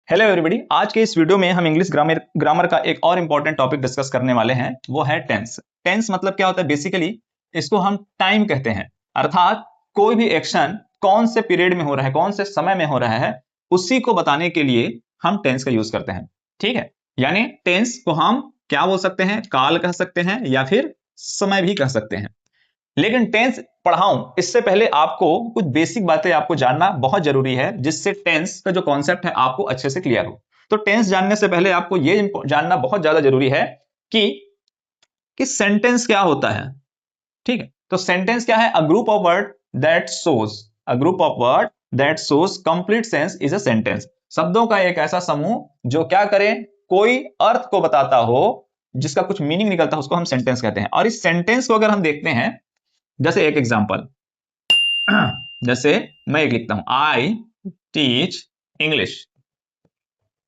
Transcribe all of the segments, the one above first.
Hello everybody, आज के इस वीडियो में हम इंग्लिश ग्रामर का एक और इंपॉर्टेंट टॉपिक डिस्कस करने वाले हैं। वो है टेंस। टेंस मतलब क्या होता है? बेसिकली इसको हम टाइम कहते हैं, अर्थात कोई भी एक्शन कौन से पीरियड में हो रहा है, कौन से समय में हो रहा है, उसी को बताने के लिए हम टेंस का यूज करते हैं। ठीक है, यानी टेंस को हम क्या बोल सकते हैं? काल कह सकते हैं या फिर समय भी कह सकते हैं। लेकिन टेंस पढ़ाऊं इससे पहले आपको कुछ बेसिक बातें आपको जानना बहुत जरूरी है, जिससे टेंस का जो कॉन्सेप्ट है आपको अच्छे से क्लियर हो। तो टेंस जानने से पहले आपको ये जानना बहुत ज्यादा जरूरी है कि सेंटेंस क्या होता है। ठीक है, तो सेंटेंस क्या है? A group of word that shows complete sense is a sentence. शब्दों का एक ऐसा समूह जो क्या करे? कोई अर्थ को बताता हो, जिसका कुछ मीनिंग निकलता है, उसको हम सेंटेंस कहते हैं। और इस सेंटेंस को अगर हम देखते हैं, जैसे एक एग्जांपल, जैसे मैं एक लिखता हूं, आई टीच इंग्लिश।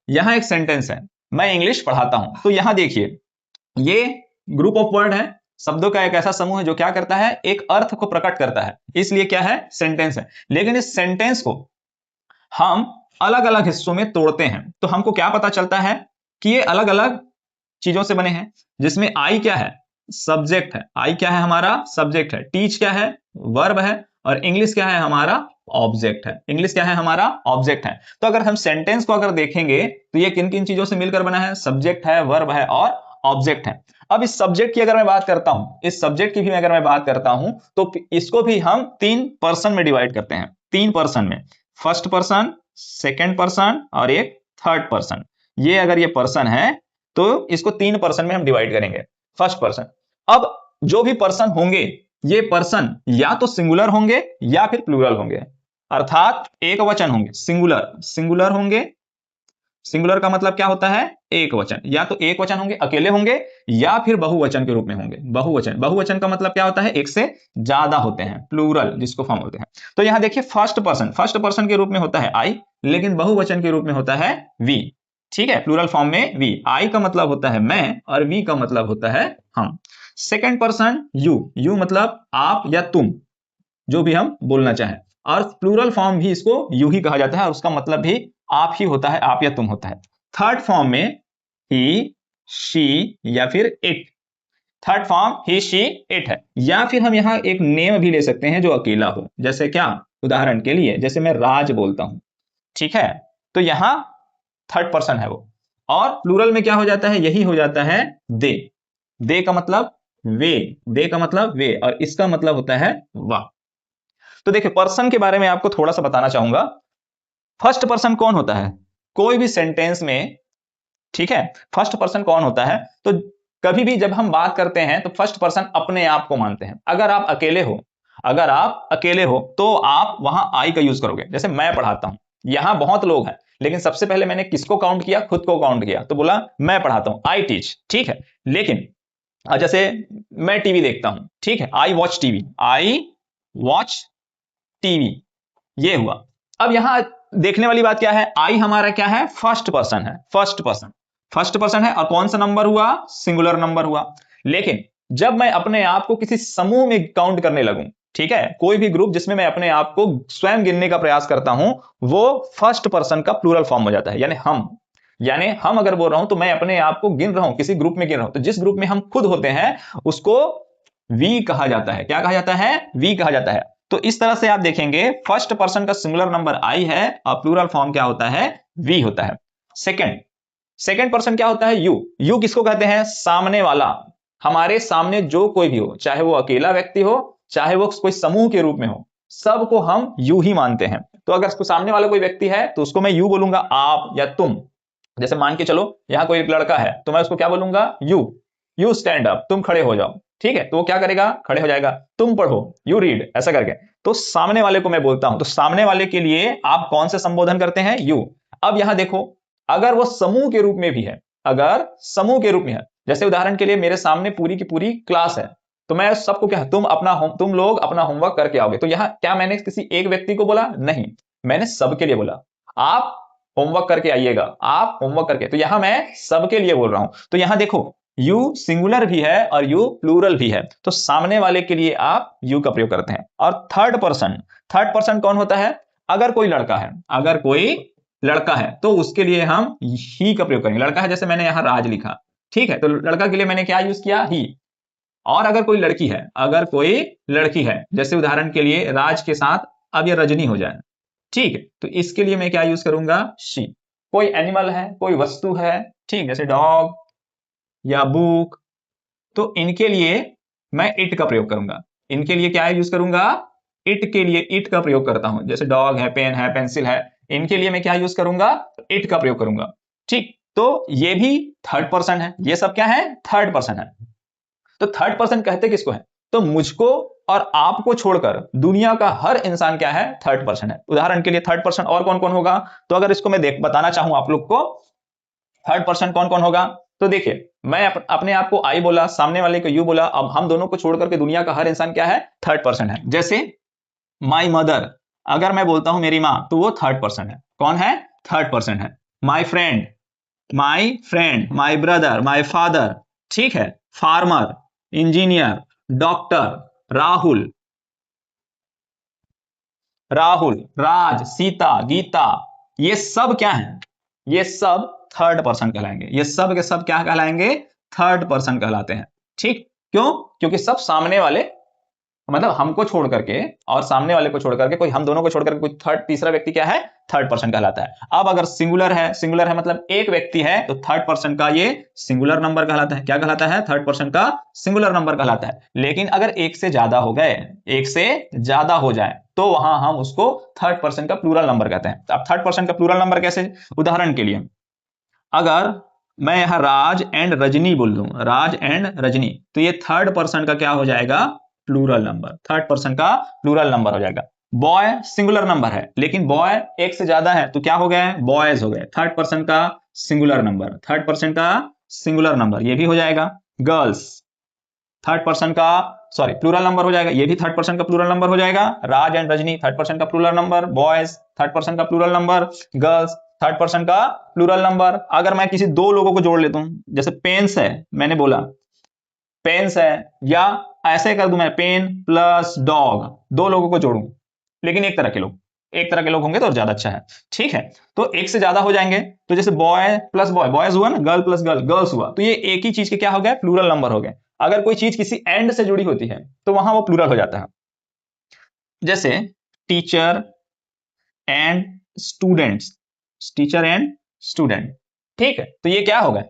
यहां एक सेंटेंस है, मैं इंग्लिश पढ़ाता हूं। तो यहां देखिए, ये ग्रुप ऑफ वर्ड है, शब्दों का एक ऐसा समूह है जो क्या करता है? एक अर्थ को प्रकट करता है, इसलिए क्या है? सेंटेंस है। लेकिन इस सेंटेंस को हम अलग अलग हिस्सों में तोड़ते हैं, तो हमको क्या पता चलता है कि ये अलग अलग चीजों से बने हैं। जिसमें आई क्या है? सब्जेक्ट है। आई क्या है? हमारा सब्जेक्ट है। टीच क्या है? वर्ब है। और इंग्लिश क्या है? हमारा ऑब्जेक्ट है। इंग्लिश क्या है? हमारा ऑब्जेक्ट है। तो अगर हम सेंटेंस को अगर देखेंगे तो ये किन किन चीजों से मिलकर बना है? सब्जेक्ट है, वर्ब है और ऑब्जेक्ट है। अब इस सब्जेक्ट की अगर मैं बात करता हूं, इस सब्जेक्ट की भी अगर मैं बात करता हूं, तो इसको भी हम 3 पर्सन में डिवाइड करते हैं। 3 पर्सन में, फर्स्ट पर्सन, सेकेंड पर्सन और एक थर्ड पर्सन। ये अगर ये पर्सन है तो इसको 3 पर्सन में हम डिवाइड करेंगे। फर्स्ट पर्सन, अब जो भी पर्सन होंगे, ये पर्सन या तो सिंगुलर होंगे या फिर प्लूरल होंगे, अर्थात एक वचन होंगे। सिंगुलर होंगे। सिंगुलर का मतलब क्या होता है? एक वचन। या तो एक वचन होंगे, अकेले होंगे, या फिर बहुवचन के रूप में होंगे। बहुवचन का मतलब क्या होता है? एक से ज्यादा होते हैं, प्लूरल जिसको फॉर्म होते हैं। तो यहां देखिए, फर्स्ट पर्सन के रूप में होता है आई, लेकिन बहुवचन के रूप में होता है वी। ठीक है, प्लूरल फॉर्म में वी। आई का मतलब होता है मैं और वी का मतलब होता है हम। सेकेंड पर्सन यू मतलब आप या तुम, जो भी हम बोलना चाहें। और प्लूरल फॉर्म भी इसको यू ही कहा जाता है, और उसका मतलब भी आप ही होता है, आप या तुम होता है। थर्ड फॉर्म में ही, शी या फिर it. Third form he, she, it है। या फिर हम यहां एक नेम भी ले सकते हैं जो अकेला हो, जैसे क्या? उदाहरण के लिए, जैसे मैं राज बोलता हूं। ठीक है, तो यहां थर्ड पर्सन है वो। और प्लूरल में क्या हो जाता है? यही हो जाता है दे। दे का मतलब वे, दे का मतलब वे, और इसका मतलब होता है वह। तो देखिए, पर्सन के बारे में आपको थोड़ा सा बताना चाहूंगा। फर्स्ट पर्सन कौन होता है कोई भी सेंटेंस में? ठीक है, फर्स्ट पर्सन कौन होता है? तो कभी भी जब हम बात करते हैं तो फर्स्ट पर्सन अपने आप को मानते हैं। अगर आप अकेले हो तो आप वहां आई का यूज करोगे। जैसे मैं पढ़ाता हूं, यहां बहुत लोग हैं, लेकिन सबसे पहले मैंने किसको काउंट किया? खुद को काउंट किया, तो बोला मैं पढ़ाता हूं, आई टीच। ठीक है, लेकिन जैसे मैं टीवी देखता हूं, ठीक है, आई वॉच टीवी, ये हुआ। अब यहां देखने वाली बात क्या है? आई हमारा क्या है? फर्स्ट पर्सन है, और कौन सा नंबर हुआ? सिंगुलर नंबर हुआ। लेकिन जब मैं अपने आप को किसी समूह में काउंट करने लगूं, ठीक है, कोई भी ग्रुप जिसमें मैं अपने आप को स्वयं गिनने का प्रयास करता हूं, वो फर्स्ट पर्सन का प्लूरल फॉर्म हो जाता है। यानी हम अगर बोल रहा हूं तो मैं अपने आप को गिन रहा हूं, किसी ग्रुप में गिन रहा हूं। तो जिस ग्रुप में हम खुद होते हैं उसको वी कहा जाता है। क्या कहा जाता है? वी कहा जाता है। तो इस तरह से आप देखेंगे, फर्स्ट पर्सन का सिंगुलर नंबर आई है और प्लूरल फॉर्म क्या होता है? वी होता है। सेकेंड पर्सन क्या होता है? यू किसको कहते हैं? सामने वाला। हमारे सामने जो कोई भी हो, चाहे वो अकेला व्यक्ति हो, चाहे वो कोई समूह के रूप में हो, सबको हम यू ही मानते हैं। तो अगर सामने वाला कोई व्यक्ति है तो उसको मैं यू बोलूंगा, आप या तुम। जैसे मान के चलो, यहां कोई एक लड़का है तो मैं उसको क्या बोलूंगा? यू स्टैंड अप, तुम खड़े हो जाओ। ठीक है, तो वो क्या करेगा? खड़े हो जाएगा। तुम पढ़ो, यू रीड, ऐसा करके। तो सामने वाले को मैं बोलता हूं, तो सामने वाले के लिए आप कौन से संबोधन करते हैं? यू। अब यहां देखो, अगर वो समूह के रूप में भी है, जैसे उदाहरण के लिए मेरे सामने पूरी की पूरी क्लास है, तो मैं सबको क्या, तुम लोग अपना होमवर्क करके आओगे। तो यहां क्या मैंने किसी एक व्यक्ति को बोला? नहीं, मैंने सबके लिए बोला, आप होमवर्क करके आइएगा, आप होमवर्क करके। तो यहां मैं सबके लिए बोल रहा हूं। तो यहां देखो, यू सिंगुलर भी है और यू प्लूरल भी है, तो सामने वाले के लिए आप यू का प्रयोग करते हैं। और थर्ड पर्सन कौन होता है? अगर कोई लड़का है तो उसके लिए हम ही का प्रयोग करेंगे। लड़का है जैसे मैंने यहाँ राज लिखा, ठीक है, तो लड़का के लिए मैंने क्या यूज किया, ही। और अगर कोई लड़की है, अगर कोई लड़की है, जैसे उदाहरण के लिए राज के साथ अब ये रजनी हो जाए, ठीक है, तो इसके लिए मैं क्या यूज करूंगा, शी। कोई एनिमल है, कोई वस्तु है, ठीक, जैसे डॉग या बुक, तो इनके लिए मैं इट का प्रयोग करूंगा। इनके लिए क्या यूज करूंगा, इट के लिए इट का प्रयोग करता हूं। जैसे डॉग है, पेन है, पेंसिल है, इनके लिए मैं क्या यूज करूंगा, इट का प्रयोग करूंगा, ठीक। तो ये भी थर्ड पर्सन है, ये सब क्या है, थर्ड पर्सन है। तो थर्ड पर्सन कहते किसको है, तो मुझको और आपको छोड़कर दुनिया का हर इंसान क्या है, थर्ड पर्सन है। उदाहरण के लिए थर्ड पर्सन और कौन कौन होगा, तो अगर इसको मैं बताना चाहूं आप लोग को, थर्ड पर्सन कौन कौन होगा, तो देखिए मैं अपने आप को आई बोला, सामने वाले को यू बोला, अब हम दोनों को छोड़ करके दुनिया का हर इंसान क्या है, थर्ड पर्सन है। जैसे माई मदर, अगर मैं बोलता हूं मेरी मां, तो वो थर्ड पर्सन है। कौन है, थर्ड पर्सन है। My friend, my brother, my father, ठीक है, फार्मर, इंजीनियर, डॉक्टर, राहुल, राज, सीता, गीता, ये सब क्या है, ये सब थर्ड पर्सन कहलाएंगे। ये सब के सब क्या कहलाएंगे, थर्ड पर्सन कहलाते हैं, ठीक। क्यों, क्योंकि सब सामने वाले, मतलब हमको छोड़ करके और सामने वाले को छोड़ करके, कोई हम दोनों को छोड़ करके कोई थर्ड, तीसरा व्यक्ति क्या है, थर्ड पर्सन कहलाता है। अब अगर सिंगुलर है, सिंगुलर है मतलब एक व्यक्ति है, तो थर्ड पर्सन का ये सिंगुलर नंबर कहलाता है। क्या कहलाता है, थर्ड पर्सन का सिंगुलर नंबर कहलाता है। लेकिन अगर एक से ज्यादा हो गए, एक से ज्यादा हो जाए, तो वहां हम उसको थर्ड पर्सन का प्लूरल नंबर कहते हैं। अब थर्ड पर्सन का प्लूरल नंबर कैसे, उदाहरण के लिए अगर मैं यहां राज एंड रजनी बोल दूं, राज एंड रजनी, तो ये थर्ड पर्सन का क्या हो जाएगा, प्लूरल नंबर, थर्ड पर्सन का प्लूरल नंबर हो जाएगा। बॉय सिंगुलर नंबर है, लेकिन बॉय एक से ज्यादा है, तो क्या हो गए, बॉयज हो गए, थर्ड पर्सन का सिंगुलर नंबर, थर्ड पर्सन का सिंगुलर नंबर, ये भी हो जाएगा। गर्ल्स थर्ड पर्सन का, सॉरी, प्लूरल नंबर हो जाएगा, ये भी थर्ड पर्सन का प्लूरल नंबर हो जाएगा। Raj and Rajni third person का plural number, boys third person का plural number, girls third person का प्लूरल नंबर। अगर मैं किसी दो लोगों को जोड़ लेता हूं, जैसे पेन्स है, मैंने बोला पेन्स है, या ऐसे कर दूं मैं, पेन प्लस डॉग, दो लोगों को जोड़ूं, लेकिन एक तरह के लोग, एक तरह के लोग होंगे तो ज्यादा अच्छा है, ठीक है। तो एक से ज्यादा हो जाएंगे, तो जैसे बॉय प्लस बॉय, बॉयज हुआ ना, गर्ल प्लस गर्ल, गर्ल्स हुआ, तो ये एक ही चीज के क्या हो गया, प्लूरल नंबर हो गए। अगर कोई चीज किसी एंड से जुड़ी होती है, तो वहां वो प्लूरल हो जाता है। जैसे teacher and students, teacher and student, ठीक है, तो ये क्या हो गए,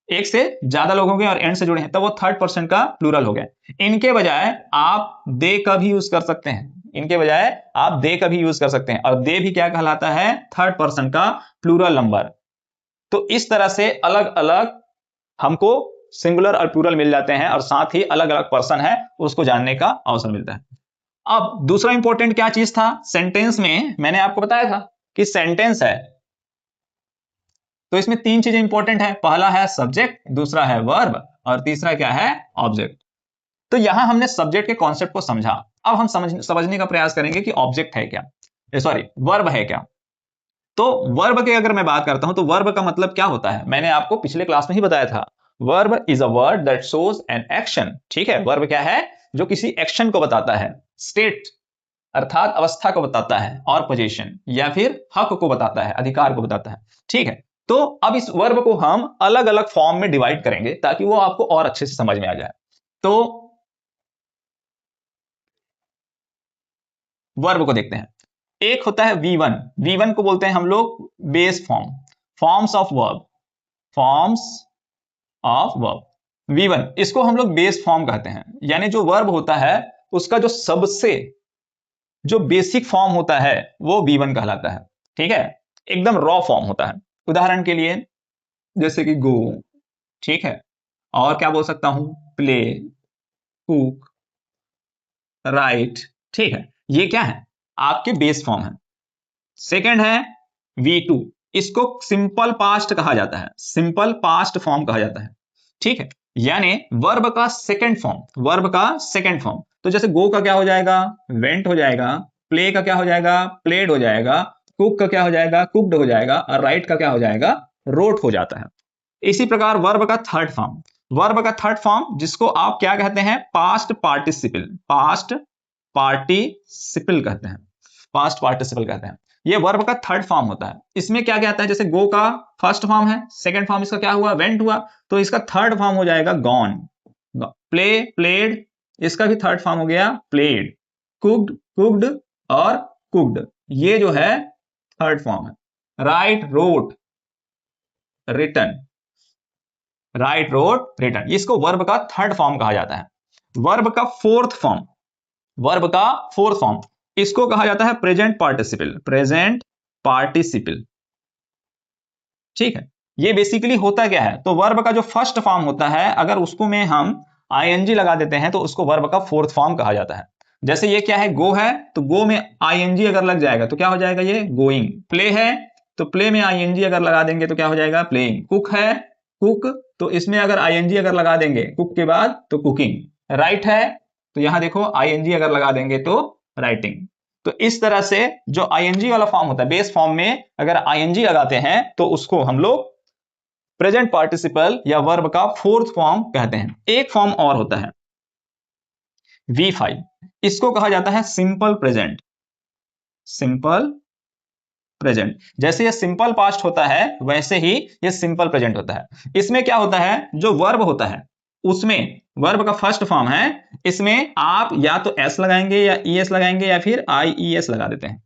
एक से ज्यादा लोग हो गए और एंड से जुड़े हैं, तब वो थर्ड पर्सन का प्लूरल हो गए। इनके बजाय आप दे का भी यूज कर सकते हैं, इनके बजाय आप दे का भी यूज कर सकते हैं, और दे भी क्या कहलाता है, थर्ड पर्सन का प्लूरल नंबर। तो इस तरह से अलग अलग हमको सिंगुलर और प्लूरल मिल जाते हैं, और साथ ही अलग अलग पर्सन है उसको जानने का अवसर मिलता है। अब दूसरा इंपॉर्टेंट क्या चीज था, सेंटेंस में मैंने आपको बताया था कि सेंटेंस है तो इसमें तीन चीजें इंपॉर्टेंट है, पहला है सब्जेक्ट, दूसरा है वर्ब, और तीसरा क्या है, ऑब्जेक्ट। तो यहां हमने सब्जेक्ट के कॉन्सेप्ट को समझा, अब हम समझने का प्रयास करेंगे कि ऑब्जेक्ट है क्या, सॉरी वर्ब है क्या। तो वर्ब के अगर मैं बात करता हूं, तो वर्ब का मतलब क्या होता है, मैंने आपको पिछले क्लास में ही बताया था, verb is a word that shows an action, ठीक है। वर्ब क्या है, जो किसी एक्शन को बताता है, स्टेट अर्थात अवस्था को बताता है, और पोजीशन या फिर हक को बताता है, अधिकार को बताता है, ठीक है। तो अब इस वर्ब को हम अलग अलग फॉर्म में डिवाइड करेंगे ताकि वो आपको और अच्छे से समझ में आ जाए। तो वर्ब को देखते हैं, एक होता है V1, V1 को बोलते हैं हम लोग base form, forms of verb, forms of verb, V1 इसको हम लोग बेस फॉर्म कहते हैं, यानी जो वर्ब होता है उसका जो सबसे जो बेसिक फॉर्म होता है वो V1 कहलाता है, ठीक है, एकदम रॉ फॉर्म होता है। उदाहरण के लिए जैसे कि गो, ठीक है, और क्या बोल सकता हूं, प्ले, कुक, राइट, ठीक है, ये क्या है, आपके बेस फॉर्म है। सेकंड है V2, इसको सिंपल पास्ट कहा जाता है, सिंपल पास्ट फॉर्म कहा जाता है, ठीक है, यानी वर्ब का सेकंड फॉर्म, वर्ब का सेकंड फॉर्म। तो जैसे गो का क्या हो जाएगा, वेंट हो जाएगा, प्ले का क्या हो जाएगा, प्लेड हो जाएगा, कुक का क्या हो जाएगा, कुकड हो जाएगा, और राइट का क्या हो जाएगा, रोट हो जाता है। इसी प्रकार वर्ब का थर्ड फॉर्म, वर्ब का थर्ड फॉर्म जिसको आप क्या कहते हैं, पास्ट पार्टिसिपल, पास्ट पार्टिसिपल कहते हैं, पास्ट पार्टिसिपल कहते हैं। ये वर्ब का थर्ड फॉर्म होता है। इसमें क्या क्या आता है, जैसे गो का फर्स्ट फॉर्म है, सेकंड फॉर्म इसका क्या हुआ, वेंट हुआ, तो इसका थर्ड फॉर्म हो जाएगा गॉन। प्ले प्लेड, इसका भी थर्ड फॉर्म हो गया प्लेड। कुक्ड कुक्ड और कुक्ड, ये जो है थर्ड फॉर्म है। Write wrote written, write wrote written, इसको वर्ब का थर्ड फॉर्म कहा जाता है। वर्ब का फोर्थ फॉर्म, वर्ब का फोर्थ फॉर्म, इसको कहा जाता है प्रेजेंट पार्टिसिपल, प्रेजेंट पार्टिसिपल। ठीक है, ये बेसिकली होता क्या है, तो वर्ब का जो फर्स्ट फॉर्म होता है अगर उसको में हम आईएनजी लगा देते हैं तो उसको वर्ब का फोर्थ फॉर्म कहा जाता है। जैसे ये क्या है, गो है, तो गो में आईएनजी अगर लग जाएगा तो क्या हो जाएगा, ये गोइंग। प्ले है तो प्ले में आईएनजी अगर लगा देंगे तो क्या हो जाएगा, प्लेइंग। कुक है, कुक, तो इसमें अगर आईएनजी अगर लगा देंगे कुक के बाद तो कुकिंग। राइट है तो यहां देखो आईएनजी अगर लगा देंगे तो राइटिंग। तो इस तरह से जो आईएनजी वाला फॉर्म होता है, बेस फॉर्म में अगर आईएनजी लगाते हैं तो उसको हम लोग प्रेजेंट पार्टिसिपल या वर्ब का फोर्थ फॉर्म कहते हैं। एक फॉर्म और होता है V5, इसको कहा जाता है सिंपल प्रेजेंट। सिंपल प्रेजेंट, जैसे ये सिंपल पास्ट होता है वैसे ही ये सिंपल प्रेजेंट होता है। इसमें क्या होता है, जो वर्ब होता है उसमें वर्ब का फर्स्ट फॉर्म है, इसमें आप या तो एस लगाएंगे या ईएस लगाएंगे या फिर आईईएस लगा देते हैं।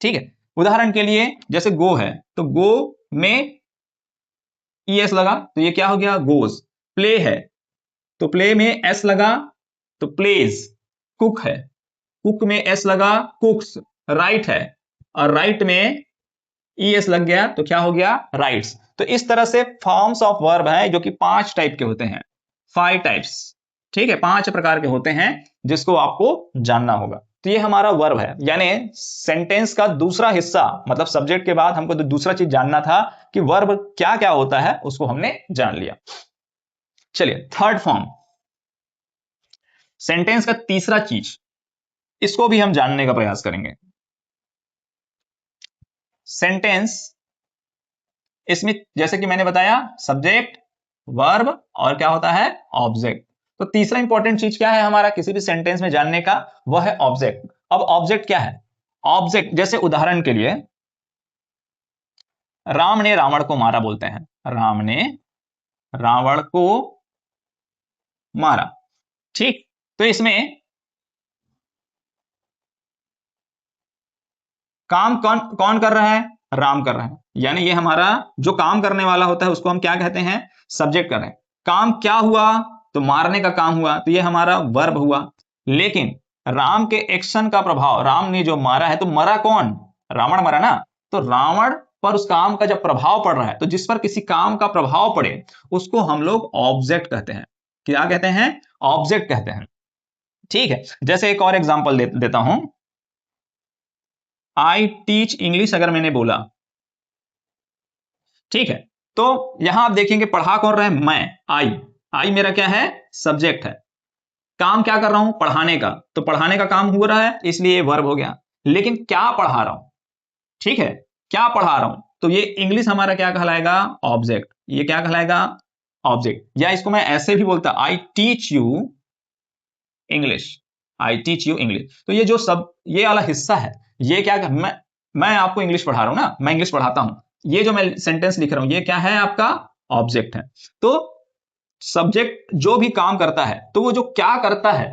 ठीक है, उदाहरण के लिए जैसे गो है तो गो में ईएस लगा तो ये क्या हो गया, गोज। प्ले है तो प्ले में एस लगा तो प्लेज। कुक है, कुक में एस लगा, कुक्स। राइट है और राइट में ईएस लग गया तो क्या हो गया, राइट्स। तो इस तरह से फॉर्म्स ऑफ वर्ब है जो कि 5 टाइप के होते हैं, 5 टाइप्स। ठीक है, 5 प्रकार के होते हैं जिसको आपको जानना होगा। तो ये हमारा वर्ब है, यानी सेंटेंस का दूसरा हिस्सा, मतलब सब्जेक्ट के बाद हमको तो दूसरा चीज जानना था कि वर्ब क्या क्या होता है, उसको हमने जान लिया। चलिए थर्ड फॉर्म, सेंटेंस का तीसरा चीज, इसको भी हम जानने का प्रयास करेंगे। सेंटेंस, इसमें जैसे कि मैंने बताया सब्जेक्ट, वर्ब और क्या होता है, ऑब्जेक्ट। तो तीसरा इंपॉर्टेंट चीज क्या है हमारा किसी भी सेंटेंस में जानने का, वह है ऑब्जेक्ट। अब ऑब्जेक्ट क्या है, ऑब्जेक्ट जैसे उदाहरण के लिए राम ने रावण को मारा बोलते हैं, राम ने रावण को मारा। ठीक, तो इसमें काम कौन कौन कर रहा है, राम कर रहा है, यानी ये हमारा जो काम करने वाला होता है उसको हम क्या कहते हैं, सब्जेक्ट कर रहे हैं। काम क्या हुआ, तो मारने का काम हुआ, तो ये हमारा वर्ब हुआ। लेकिन राम के एक्शन का प्रभाव, राम ने जो मारा है तो मरा कौन, रावण मरा ना, तो रावण पर उस काम का जब प्रभाव पड़ रहा है, तो जिस पर किसी काम का प्रभाव पड़े उसको हम लोग ऑब्जेक्ट कहते हैं। क्या कहते हैं, ऑब्जेक्ट कहते हैं। ठीक है, जैसे एक और एग्जांपल देता हूं, आई टीच इंग्लिश अगर मैंने बोला, ठीक है, तो यहां आप देखेंगे पढ़ा कौन रहा है, मैं, आई मेरा क्या है, सब्जेक्ट है। काम क्या कर रहा हूं, पढ़ाने का, तो पढ़ाने का काम हो रहा है इसलिए वर्ब हो गया। लेकिन क्या पढ़ा रहा हूं, ठीक है, क्या पढ़ा रहा हूं, तो ये इंग्लिश हमारा क्या कहलाएगा, ऑब्जेक्ट। ये क्या कहलाएगा, ऑब्जेक्ट। या इसको मैं ऐसे भी बोलता, I teach you English, I teach you English. तो ये जो सब ये वाला हिस्सा है, ये क्या, मैं आपको इंग्लिश पढ़ा रहा हूं ना, मैं इंग्लिश पढ़ाता हूं, ये जो मैं सेंटेंस लिख रहा हूं ये क्या है, आपका ऑब्जेक्ट है। तो सब्जेक्ट जो भी काम करता है तो वो जो क्या करता है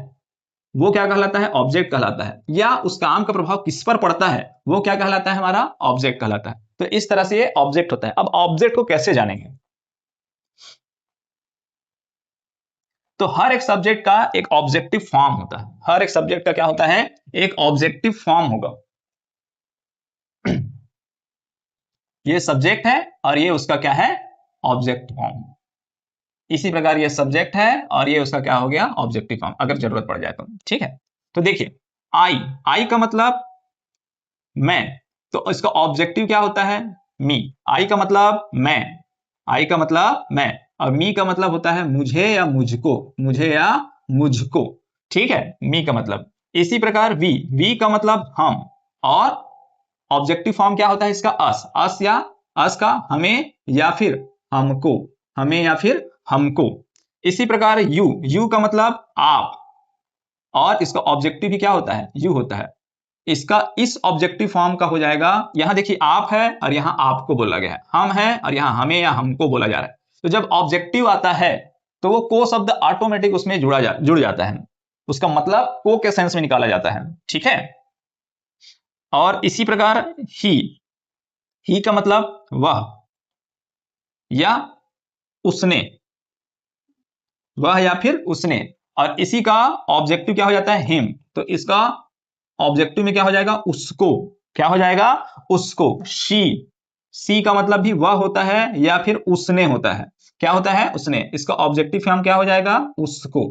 वो क्या कहलाता है, ऑब्जेक्ट कहलाता है। या उस काम का प्रभाव किस पर पड़ता है वो क्या कहलाता है, हमारा ऑब्जेक्ट कहलाता है। तो इस तरह से ये ऑब्जेक्ट होता है। अब ऑब्जेक्ट को कैसे जानेंगे, तो हर एक सब्जेक्ट का एक ऑब्जेक्टिव फॉर्म होता है, हर एक सब्जेक्ट का क्या होता है, एक ऑब्जेक्टिव फॉर्म होगा। ये सब्जेक्ट है और ये उसका क्या है, ऑब्जेक्ट फॉर्म। इसी प्रकार ये सब्जेक्ट है और ये उसका क्या हो गया, ऑब्जेक्टिव फॉर्म, अगर जरूरत पड़ जाए तो। ठीक है, तो देखिए आई का मतलब मैं, तो इसका ऑब्जेक्टिव क्या होता है, मी। आई का मतलब मैं, आई का मतलब मैं, और मी का मतलब होता है मुझे या मुझको, मुझे या मुझको। ठीक है, मी का मतलब। इसी प्रकार वी का मतलब हम, और ऑब्जेक्टिव फॉर्म क्या होता है इसका, अस या अस का हमें या फिर हमको, हमें या फिर हमको। इसी प्रकार यू का मतलब आप, और इसका ऑब्जेक्टिव भी क्या होता है, यू होता है। इसका इस ऑब्जेक्टिव फॉर्म का हो जाएगा, यहां देखिए आप है और यहां आपको बोला गया है, हम है और यहां हमें या हमको बोला जा रहा है। तो जब ऑब्जेक्टिव आता है तो वो को शब्द ऑटोमेटिक उसमें जुड़ जाता है, उसका मतलब को के सेंस में निकाला जाता है, ठीक है। और इसी प्रकार ही का मतलब वह या उसने, वह या फिर उसने, और इसी का ऑब्जेक्टिव क्या हो जाता है, हिम। तो इसका ऑब्जेक्टिव में क्या हो जाएगा, उसको, क्या हो जाएगा, उसको। सी का मतलब भी वह होता है या फिर उसने होता है, क्या होता है, उसने। इसका ऑब्जेक्टिव फॉर्म क्या हो जाएगा, उसको,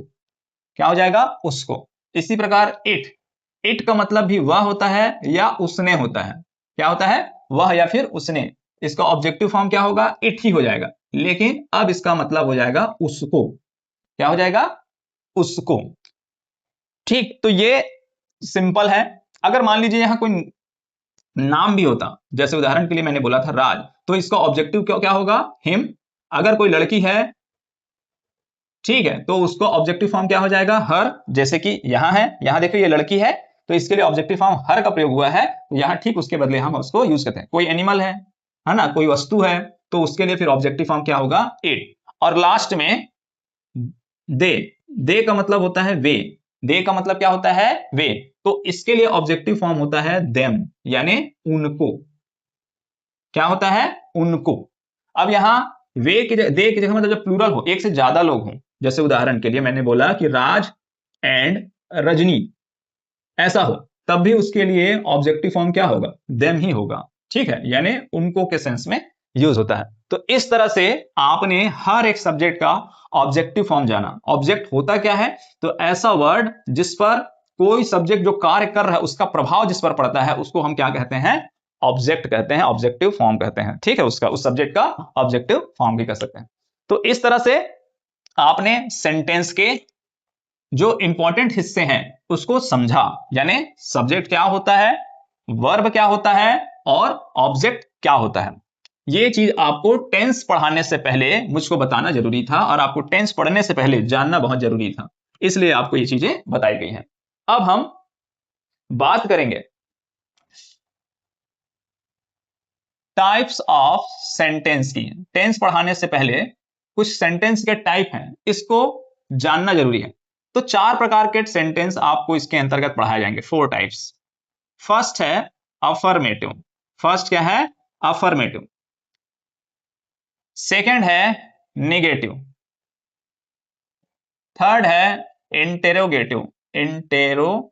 क्या हो जाएगा, उसको। इसी प्रकार इट का मतलब भी वह होता है या उसने होता है, क्या होता है, वह या फिर उसने। इसका ऑब्जेक्टिव फॉर्म क्या होगा, इट ही हो जाएगा, लेकिन अब इसका मतलब हो जाएगा उसको, क्या हो जाएगा, उसको। ठीक, तो ये सिंपल है। अगर मान लीजिए यहां कोई नाम भी होता, जैसे उदाहरण के लिए मैंने बोला था राज, तो इसका ऑब्जेक्टिव क्या क्या होगा, हिम। अगर कोई लड़की है, ठीक है, तो उसको ऑब्जेक्टिव फॉर्म क्या हो जाएगा, हर। जैसे कि यहां है, यहां देखो ये लड़की है, तो इसके लिए ऑब्जेक्टिव फॉर्म हर का प्रयोग हुआ है, तो यहां ठीक उसके बदले हम उसको यूज करते हैं। कोई एनिमल है ना, कोई वस्तु है, तो उसके लिए फिर ऑब्जेक्टिव फॉर्म क्या होगा, इट। और लास्ट में दे, दे का मतलब होता है वे, दे का मतलब क्या होता है, वे। तो इसके लिए ऑब्जेक्टिव फॉर्म होता है देम, यानी उनको, क्या होता है, उनको। अब यहां दे की जगह मतलब जब प्लूरल हो, एक से ज्यादा लोग हों, जैसे उदाहरण के लिए मैंने बोला कि राज एंड रजनी, ऐसा हो, तब भी उसके लिए ऑब्जेक्टिव फॉर्म क्या होगा, देम ही होगा, ठीक है, यानी उनको के सेंस में यूज होता है। तो इस तरह से आपने हर एक सब्जेक्ट का ऑब्जेक्टिव फॉर्म जाना। ऑब्जेक्ट होता क्या है, तो ऐसा वर्ड जिस पर कोई सब्जेक्ट जो कार्य कर रहा है उसका प्रभाव जिस पर पड़ता है, उसको हम क्या कहते हैं, ऑब्जेक्ट कहते हैं, ऑब्जेक्टिव फॉर्म कहते हैं, ठीक है, उसका, उस सब्जेक्ट का ऑब्जेक्टिव फॉर्म भी कह सकते हैं। तो इस तरह से आपने सेंटेंस के जो इंपॉर्टेंट हिस्से हैं उसको समझा, यानी सब्जेक्ट क्या होता है, वर्ब क्या होता है, और ऑब्जेक्ट क्या होता है। ये चीज आपको टेंस पढ़ाने से पहले मुझको बताना जरूरी था, और आपको टेंस पढ़ने से पहले जानना बहुत जरूरी था, इसलिए आपको ये चीजें बताई गई हैं। अब हम बात करेंगे टाइप्स ऑफ सेंटेंस की। टेंस पढ़ाने से पहले कुछ सेंटेंस के टाइप हैं, इसको जानना जरूरी है। तो 4 प्रकार के सेंटेंस आपको इसके अंतर्गत पढ़ाए जाएंगे, 4 टाइप्स। फर्स्ट है अफर्मेटिव, फर्स्ट क्या है, अफर्मेटिव। सेकंड है नेगेटिव। थर्ड है इंटेरोगेटिव, इंटेरोगेटिव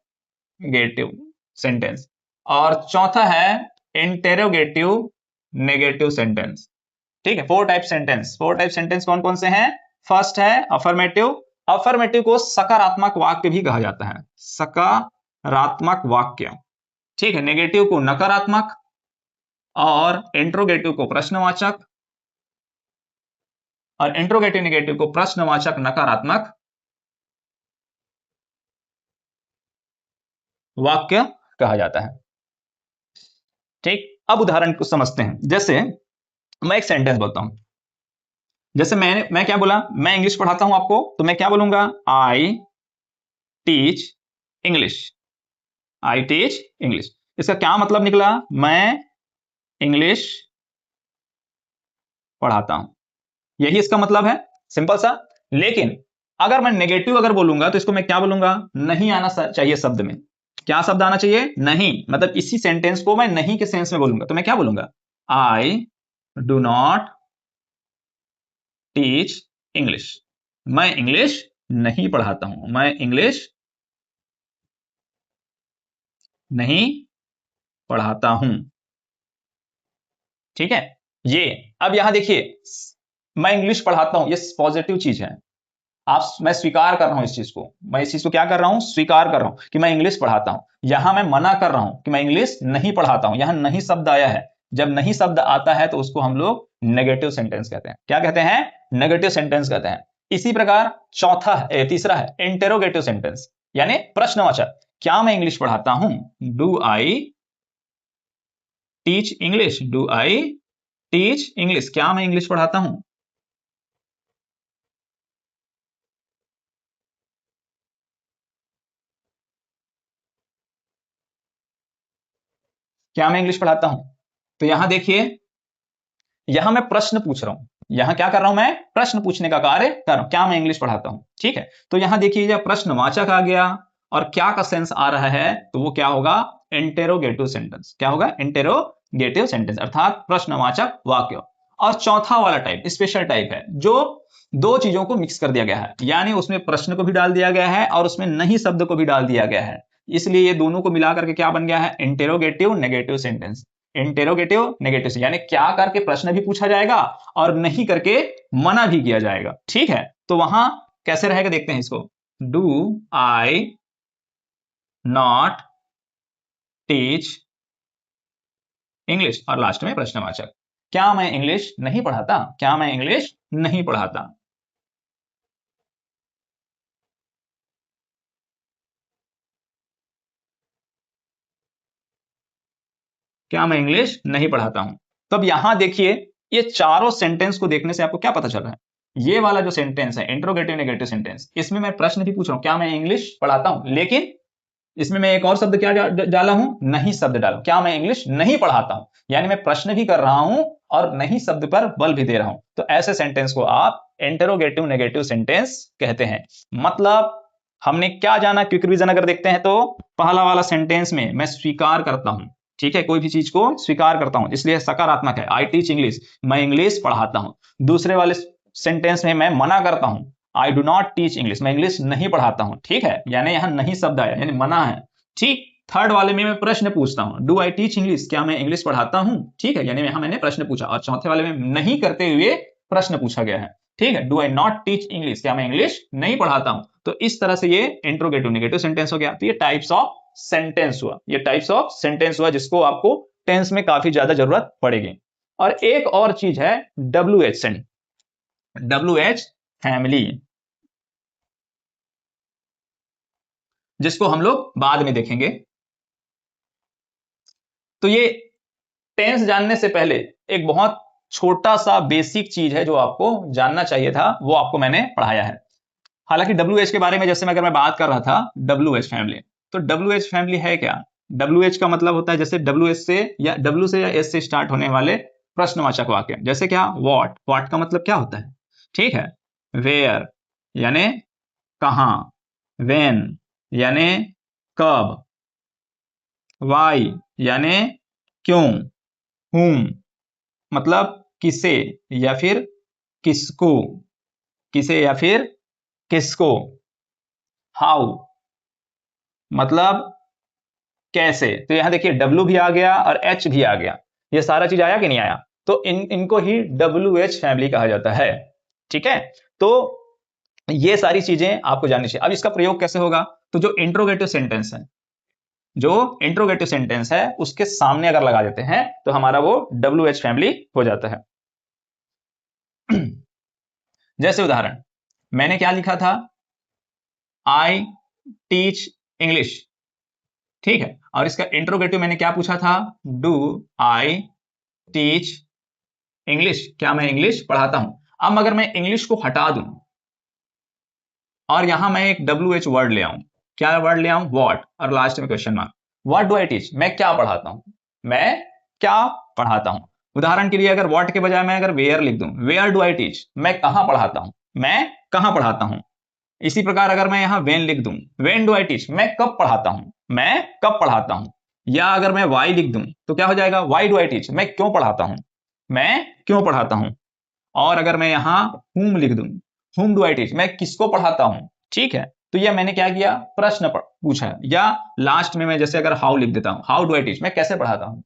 सेंटेंस। और चौथा है इंटेरोगेटिव नेगेटिव सेंटेंस। ठीक है, 4 टाइप सेंटेंस। 4 टाइप सेंटेंस कौन कौन से हैं, फर्स्ट है अफर्मेटिव। अफर्मेटिव को सकारात्मक वाक्य भी कहा जाता है, सकारात्मक वाक्य, ठीक है। नेगेटिव को नकारात्मक, और इंट्रोगेटिव को प्रश्नवाचक, और इंट्रोगेटिव नेगेटिव को प्रश्नवाचक नकारात्मक वाक्य कहा जाता है। ठीक, अब उदाहरण को समझते हैं। जैसे मैं एक सेंटेंस बोलता हूं, जैसे मैं क्या बोला, मैं इंग्लिश पढ़ाता हूं आपको, तो मैं क्या बोलूंगा, I teach English, I teach English. इसका क्या मतलब निकला, मैं इंग्लिश पढ़ाता हूं, यही इसका मतलब है, सिंपल सा। लेकिन अगर मैं नेगेटिव अगर बोलूंगा, तो इसको मैं क्या बोलूंगा, नहीं आना चाहिए शब्द में। क्या शब्द आना चाहिए, नहीं। मतलब इसी सेंटेंस को मैं नहीं के सेंस में बोलूंगा, तो मैं क्या बोलूंगा, I do not teach English, मैं इंग्लिश नहीं पढ़ाता हूं, मैं इंग्लिश नहीं पढ़ाता हूं, ठीक है। ये, अब यहां देखिए, मैं इंग्लिश पढ़ाता हूं, ये पॉजिटिव चीज है। मैं स्वीकार कर रहा हूं इस चीज को, मैं इस चीज को क्या कर रहा हूं, स्वीकार कर रहा हूं कि मैं इंग्लिश पढ़ाता हूं। यहां मैं मना कर रहा हूं कि मैं इंग्लिश नहीं पढ़ाता हूं, यहां नहीं शब्द आया है। जब नहीं शब्द आता है तो उसको हम लोग नेगेटिव सेंटेंस कहते हैं। क्या कहते हैं, नेगेटिव सेंटेंस कहते हैं। इसी प्रकार तीसरा है इंटेरोगेटिव सेंटेंस, यानी प्रश्नवाचक। क्या मैं इंग्लिश पढ़ाता हूं, do I teach English, do I teach English, क्या मैं इंग्लिश पढ़ाता हूं। क्या मैं इंग्लिश पढ़ाता हूं? तो यहां देखिए, यहां मैं प्रश्न पूछ रहा हूं, यहां क्या कर रहा हूं, मैं प्रश्न पूछने का कार्य कर रहा हूं, क्या मैं इंग्लिश पढ़ाता हूं। ठीक है, तो यहां देखिए जब प्रश्नवाचक आ गया और क्या का सेंस आ रहा है, तो वो क्या होगा, इंटेरोगेटिव सेंटेंस। क्या होगा, इंटेरोगेटिव सेंटेंस, अर्थात प्रश्नवाचक वाक्य। और चौथा वाला टाइप स्पेशल टाइप है, जो दो चीजों को मिक्स कर दिया गया है, यानी उसमें प्रश्न को भी डाल दिया गया है और उसमें नहीं शब्द को भी डाल दिया गया है, इसलिए ये दोनों को मिलाकर के क्या बन गया है, interrogative negative sentence. Interrogative negative से यानी क्या करके प्रश्न भी पूछा जाएगा और नहीं करके मना भी किया जाएगा। ठीक है, तो वहां कैसे रहेगा देखते हैं इसको। Do I not teach English, और लास्ट में प्रश्नवाचक। क्या मैं इंग्लिश नहीं पढ़ाता, क्या मैं इंग्लिश नहीं पढ़ाता। क्या मैं इंग्लिश नहीं पढ़ाता हूं। तब यहां देखिए, ये चारों सेंटेंस को देखने से आपको क्या पता चल रहा है, ये वाला जो सेंटेंस है इंट्रोगेटिव नेगेटिव सेंटेंस, इसमें मैं प्रश्न भी पूछ रहा हूं, क्या मैं इंग्लिश पढ़ाता हूं, लेकिन इसमें मैं एक और शब्द क्या डाला हूं, नहीं शब्द डाला, क्या मैं इंग्लिश नहीं पढ़ाता हूं, यानी मैं प्रश्न भी कर रहा हूं और नहीं शब्द पर बल भी दे रहा हूं। तो ऐसे सेंटेंस को आप इंटरोगेटिव नेगेटिव सेंटेंस कहते हैं। मतलब हमने क्या जाना, क्विक रिवीजन अगर देखते हैं तो पहला वाला सेंटेंस में मैं स्वीकार करता हूं, ठीक है, कोई भी चीज को स्वीकार करता हूं, इसलिए सकारात्मक है, आई टीच इंग्लिश, मैं इंग्लिश पढ़ाता हूं। दूसरे वाले सेंटेंस में मैं मना करता हूं, I do not teach English, मैं इंग्लिश नहीं पढ़ाता हूं। ठीक है, यानी यहां नहीं शब्द आया, यानी मना है। ठीक, थर्ड वाले में मैं प्रश्न पूछता हूं, डू आई टीच इंग्लिश, क्या मैं इंग्लिश पढ़ाता हूं। ठीक है, यानी यहां मैंने प्रश्न पूछा, और चौथे वाले में नहीं करते हुए प्रश्न पूछा गया है। ठीक है, do I not teach English, क्या मैं इंग्लिश नहीं पढ़ाता हूं। तो इस तरह से ये इंट्रोगेटिव नेगेटिव सेंटेंस हो गया। तो ये टाइप्स ऑफ सेंटेंस हुआ, ये टाइप्स ऑफ सेंटेंस हुआ जिसको आपको टेंस में काफी ज्यादा जरूरत पड़ेगी। और एक और चीज है WH सेंट, WH फैमिली, जिसको हम लोग बाद में देखेंगे। तो ये टेंस जानने से पहले एक बहुत छोटा सा बेसिक चीज है जो आपको जानना चाहिए था, वो आपको मैंने पढ़ाया है। हालांकि WH के बारे में जैसे मैं अगर मैं बात कर रहा था, WH फैमिली, तो WH फैमिली है क्या। WH का मतलब होता है जैसे WH से या W से या S से स्टार्ट होने वाले प्रश्नवाचक वाक्य, जैसे क्या, व्हाट का मतलब क्या होता है, ठीक है, वेयर यानी कहां, व्हेन यानी कब, वाई यानी क्यों, whom मतलब किसे या फिर किसको, किसे या फिर किसको, हाउ मतलब कैसे। तो यहां देखिए W भी आ गया और H भी आ गया, ये सारा चीज आया कि नहीं आया। तो इनको ही WH फैमिली कहा जाता है। ठीक है, तो ये सारी चीजें आपको जाननी चाहिए। अब इसका प्रयोग कैसे होगा, तो जो इंट्रोगेटिव सेंटेंस है, जो इंट्रोगेटिव सेंटेंस है उसके सामने अगर लगा देते हैं तो हमारा वो WH फैमिली हो जाता है। जैसे उदाहरण मैंने क्या लिखा था, आई टीच इंग्लिश, ठीक है, और इसका इंट्रोगेटिव मैंने क्या पूछा था, डू आई टीच इंग्लिश, क्या मैं इंग्लिश पढ़ाता हूं। अब अगर मैं इंग्लिश को हटा दूं और यहां मैं एक WH वर्ड ले आऊं, क्या वर्ड ले आऊं, व्हाट, और लास्ट में question mark, what do I teach, मैं क्या पढ़ाता हूं, मैं क्या पढ़ाता हूं। उदाहरण के लिए अगर व्हाट के बजाय मैं अगर वेयर लिख दूं, वेयर डू आई टीच, मैं कहां पढ़ाता हूं, मैं कहां पढ़ाता हूं। इसी प्रकार अगर मैं यहां वेन लिख दूं, वेन डू आई टीच, मैं कब पढ़ाता हूं, मैं कब पढ़ाता हूं। या अगर मैं वाई लिख दूं तो क्या हो जाएगा, वाई डू आई टीच, मैं क्यों पढ़ाता हूं, मैं क्यों पढ़ाता हूं। और अगर मैं यहां whom लिख दूं, whom डू आई टीच, मैं किसको पढ़ाता हूं। ठीक है, तो यह मैंने क्या किया, प्रश्न पूछा। या लास्ट में मैं जैसे अगर हाउ लिख देता हूं, हाउ डू आई टीच, मैं कैसे पढ़ाता हूं।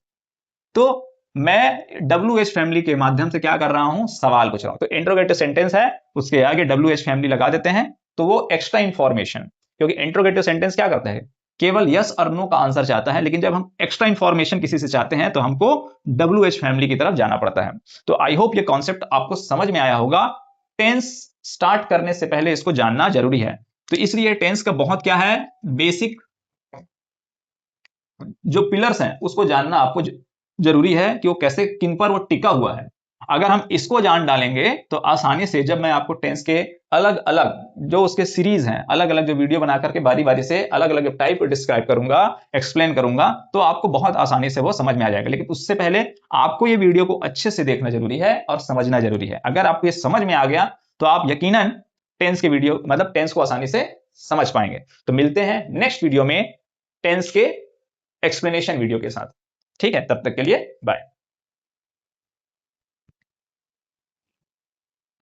तो मैं WH फैमिली के माध्यम से क्या कर रहा हूं, सवाल पूछ रहा हूं। तो इंट्रोगेटिव सेंटेंस है, उसके आगे WH फैमिली लगा देते हैं, तो वो एक्स्ट्रा इंफॉर्मेशन, क्योंकि इंट्रोगेटिव सेंटेंस क्या करता है, केवल यस और नो का आंसर चाहता है, लेकिन जब हम एक्स्ट्रा इंफॉर्मेशन किसी से चाहते हैं तो हमको WH फैमिली की तरफ जाना पड़ता है। तो आई होप ये कॉन्सेप्ट आपको समझ में आया होगा। टेंस स्टार्ट करने से पहले इसको जानना जरूरी है। तो इसलिए टेंस का बहुत क्या है, बेसिक जो पिलर्स हैं उसको जानना आपको जरूरी है कि वो कैसे, किन पर वो टिका हुआ है। अगर हम इसको जान डालेंगे तो आसानी से जब मैं आपको टेंस के अलग अलग जो उसके सीरीज हैं, अलग अलग जो वीडियो बना करके बारी बारी से अलग अलग टाइप डिस्क्राइब करूंगा, एक्सप्लेन करूंगा, तो आपको बहुत आसानी से वो समझ में आ जाएगा। लेकिन उससे पहले आपको ये वीडियो को अच्छे से देखना जरूरी है और समझना जरूरी है। अगर आपको ये समझ में आ गया तो आप यकीनन टेंस के वीडियो मतलब टेंस को आसानी से समझ पाएंगे। तो मिलते हैं नेक्स्ट वीडियो में टेंस के एक्सप्लेनेशन वीडियो के साथ। ठीक है, तब तक के लिए बाय।